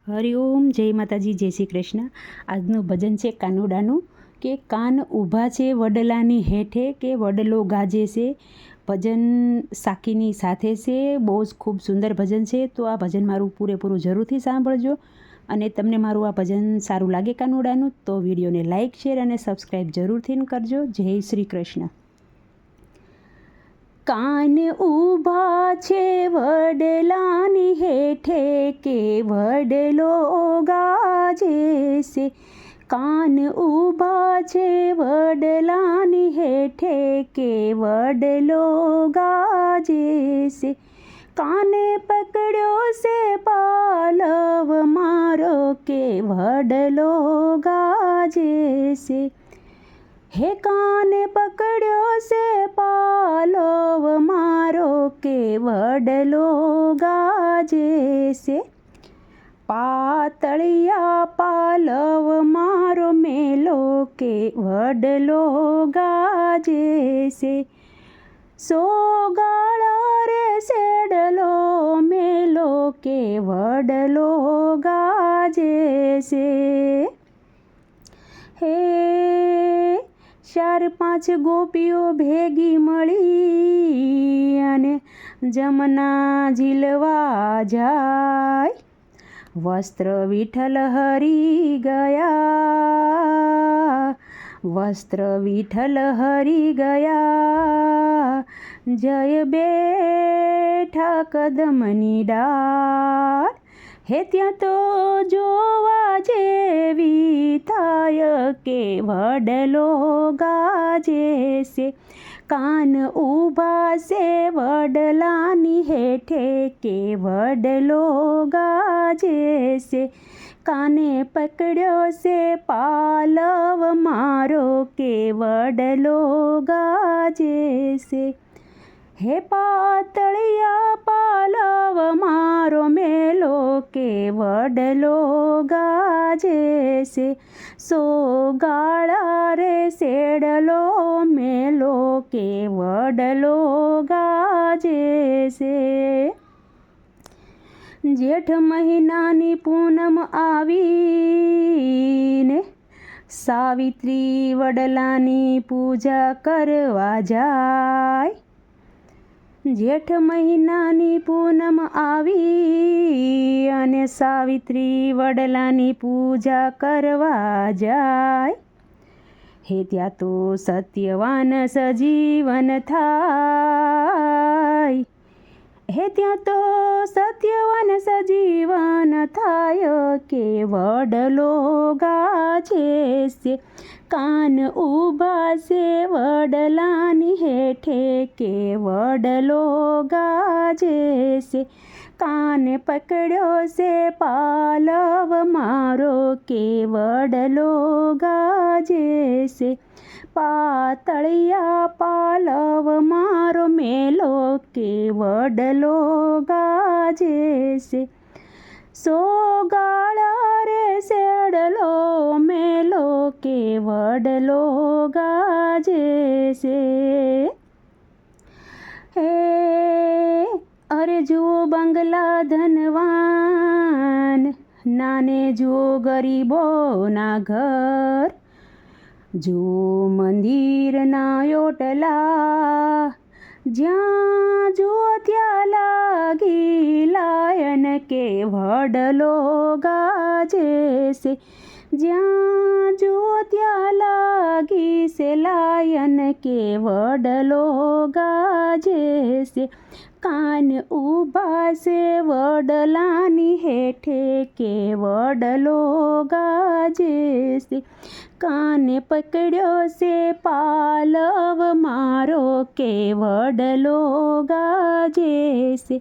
હરિઓમ, જય માતાજી, જય શ્રી કૃષ્ણ। આજનું ભજન છે કાનુડાનું કે કાન ઊભા છે વડલાની હેઠે કે વડલો ગાજે છે। ભજન સાકીની સાથે છે। બહુ જ ખૂબ સુંદર ભજન છે। તો આ ભજન મારું પૂરેપૂરું જરૂરથી સાંભળજો અને તમને મારું આ ભજન સારું લાગે કાનુડાનું તો વિડીયોને લાઇક શેર અને સબસ્ક્રાઈબ જરૂરથી કરજો। જય શ્રી કૃષ્ણ। કાન ઊભા છે વડલાની હેઠે કે વડલો ગાજે છે। કાન ઊભા છે વડલાની હેઠે કે વડલો ગાજે છે। કાને પકડ્યો છે પાલવ મારો કે વડલો ગાજે છે। હે કાને પકડ્યો છે પાલવ મારો કે વડલો ગાજે છે। પાતળિયા પાલવ મારો મેલો કે વડલો ગાજે છે। સોગાળા રે શેડલો મેલો કે વડલો ગાજે છે। હે 4-5 ગોપીઓ ભેગી મળી અને જમના ઝીલવા જાય। વસ્ત્ર વિઠ્ઠલ હરી ગયા, વસ્ત્ર વિઠ્ઠલ હરી ગયા। જય બેઠા કદમની ડાળ। હે ત્યાં તો જોવા જેવી થાય કે વડલો ગાજે છે। કાન ઊભા છે વડલાની હેઠે કે વડલો ગાજે છે। કાને પકડ્યો છે પાલવ મારો કે વડલો ગાજે છે। હે પાતળિયા પાલવ મારો મેલો કે વડલો ગાજે છે। સોગાળા રે શેડલો મેલો કે વડલો ગાજે છે। જેઠ મહિનાની પૂનમ આવીને સાવિત્રી વડલાની પૂજા કરવા જાય। જેઠ મહિનાની પૂનમ આવી અને સાવિત્રી વડલાની પૂજા કરવા જાય। હે ત્યાં તો સત્યવાન સજીવન થાય। હે ત્યાં તો સત્યવાન સજીવન થાય કે વડલો ગાજે છે। કાન ઊભા છે વડલાની હેઠે કે વડલો ગાજે છે। કાને પકડ્યો છે પાલવ મારો કે વડલો ગાજે છે। પાતળિયા પાલવ મારો મેલો કે વડલો ગાજે છે। સોગાળા રે શેડલો મેલો કે વડલો ગાજે છે। હે અરે જુઓ બંગલા ધનવાન, નાને જુઓ ગરીબોના ઘર। જુઓ મંદિરના ઓટલા, જ્યાં જુઓ ત્યાં લાગી લાયન કે વડલો ગાજે છે। જ્યાં જુઓ ત્યાં લાગી છે લાયન કે વડલો ગાજે છે। કાન ઊભા છે વડલાની હેઠે કે વડલો ગાજે છે। કાને પકડ્યો છે પાલવ મારો કે વડલો ગાજે છે।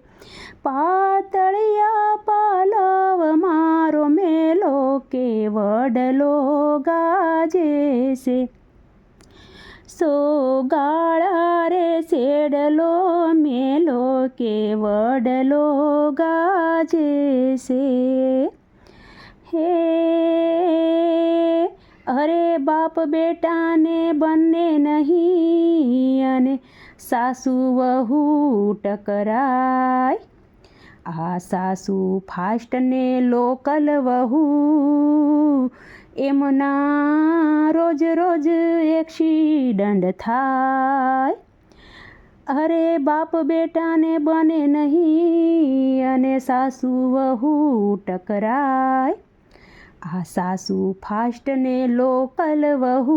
પાતળિયા પાલવ મારો મેલો કે વડલો ગાજે છે। સોગાળા રે શેડલો મેલો કે વડલો ગાજે છે। હે અરે બાપ બેટાને બંને નહીં અને સાસુ વહુ ટકરાય। આ સાસુ ફાસ્ટ ને લોકલ વહુ, એમના રોજ રોજ એક્સિડન્ટ થાય. અરે બાપ બેટાને બને નહીં અને સાસુ વહુ ટકરાય. આ સાસુ ફાસ્ટ ને લોકલ વહુ,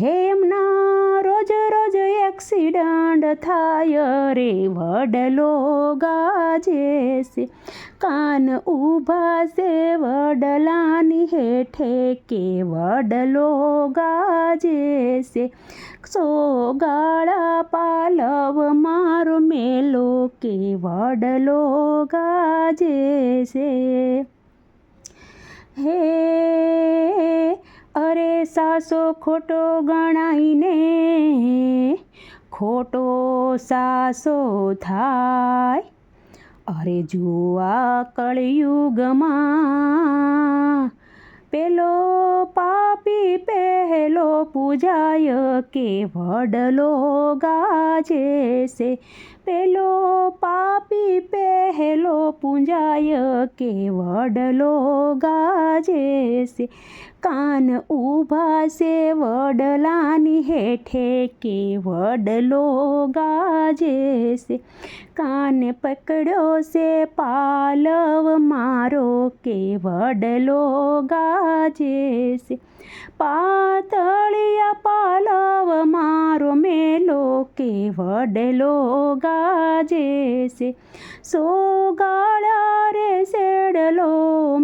એમના રોજ રોજ એક્સિડન્ટ થાય. રે વડલો ગાજે છે, કાન ઊભા છે વડલાની હેઠે, કે વડલો ગાજે છે. સોગાળા પાલવ મારો મેલો, કે વડલો ગાજે છે. હે અરે સાસો ખોટો ગણાઈને ખોટો સાસો થાય. અરે જુઆ કળિયુગમાં પેલો પાપી પહેલો પૂજાય, કે વડલો ગાજે છે. પેલો પાપી પહેલો પૂજાય, કે વડલો ગાજે છે. કાન ઊભા છે વડલાની હેઠે, કે વડલો ગાજે છે. કાન પકડ્યો છે પાલવ મારો, કે વડલો ગાજે છે. પાતળિયા પાલવ મારો મેલો, કે વડલો ગાજે છે. સોગાળા રે શેડલો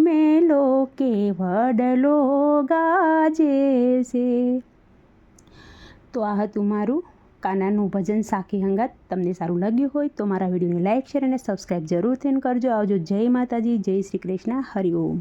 મેલો, કે વડલો ગાજે છે. તો આ હતું મારું કાનાનું ભજન સાખી હંગાત. તમને સારું લાગ્યું હોય તો મારા વિડીયોને લાઇક, શેર અને સબસ્ક્રાઈબ જરૂરથી કરજો. આવજો. જય માતાજી, જય શ્રી કૃષ્ણ, હરિ ઓમ.